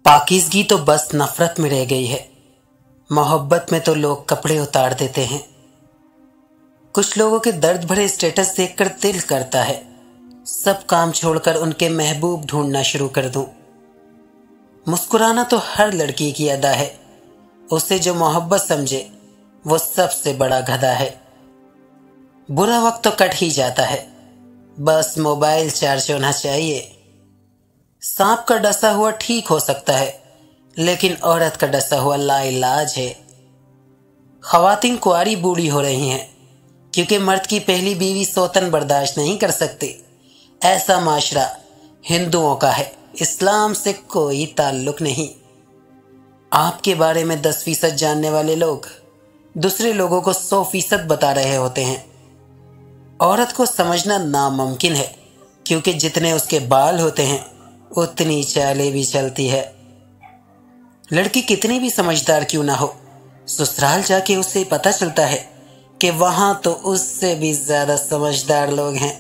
पाकीज़गी तो बस नफरत में रह गई है। मोहब्बत में तो लोग कपड़े उतार देते हैं। कुछ लोगों के दर्द भरे स्टेटस देखकर दिल करता है सब काम छोड़कर उनके महबूब ढूंढना शुरू कर दूं। मुस्कुराना तो हर लड़की की अदा है, उसे जो मोहब्बत समझे वो सबसे बड़ा गधा है। बुरा वक्त तो कट ही जाता है, बस मोबाइल चार्ज होना चाहिए। सांप का डसा हुआ ठीक हो सकता है, लेकिन औरत का डसा हुआ लाइलाज है। खवातीन कुंवारी बूढ़ी हो रही हैं क्योंकि मर्द की पहली बीवी सौतन बर्दाश्त नहीं कर सकती। ऐसा माशरा हिंदुओं का है, इस्लाम से कोई ताल्लुक नहीं। आपके बारे में 10% जानने वाले लोग दूसरे लोगों को 100% बता रहे होते हैं। औरत को समझना नामुमकिन है क्योंकि जितने उसके बाल होते हैं उतनी चालें भी चलती है। लड़की कितनी भी समझदार क्यों ना हो, ससुराल जाके उसे पता चलता है कि वहां तो उससे भी ज्यादा समझदार लोग हैं।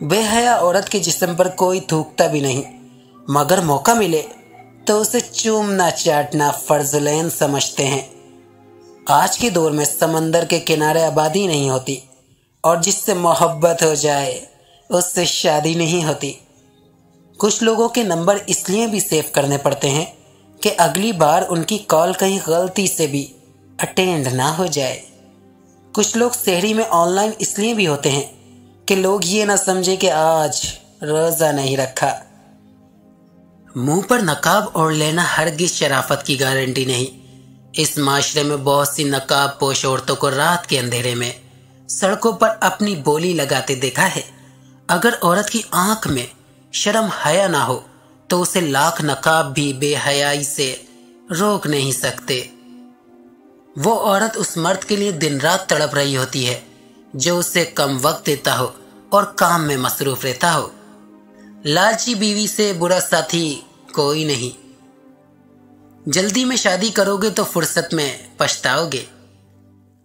बेहया औरत के जिस्म पर कोई थूकता भी नहीं, मगर मौका मिले तो उसे चूमना चाटना फर्जुलैन समझते हैं। आज के दौर में समंदर के किनारे आबादी नहीं होती और जिससे मोहब्बत हो जाए उससे शादी नहीं होती। कुछ लोगों के नंबर इसलिए भी सेव करने पड़ते हैं कि अगली बार उनकी कॉल कहीं गलती से भी अटेंड ना हो जाए। कुछ लोग शहरी में ऑनलाइन इसलिए भी होते हैं कि लोग ये ना समझे कि आज रोजा नहीं रखा। मुंह पर नकाब ओढ़ लेना हरगिज शराफत की गारंटी नहीं। इस माशरे में बहुत सी नकाब पोश औरतों को रात के अंधेरे में सड़कों पर अपनी बोली लगाते देखा है। अगर औरत की आंख में शर्म हया ना हो तो उसे लाख नकाब भी बेहयाई से रोक नहीं सकते। वो औरत उस मर्द के लिए दिन रात तड़प रही होती है जो उसे कम वक्त देता हो और काम में मसरूफ रहता हो। लालची बीवी से बुरा साथी कोई नहीं। जल्दी में शादी करोगे तो फुर्सत में पछताओगे।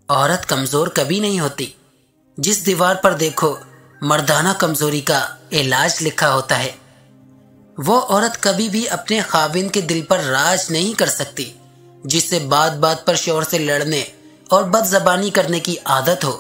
औरत कमजोर कभी नहीं होती। जिस दीवार पर देखो मर्दाना कमजोरी का इलाज लिखा होता है, वो औरत कभी भी अपने खाविंद के दिल पर राज नहीं कर सकती जिससे बात बात पर शोर से लड़ने और बदजबानी करने की आदत हो।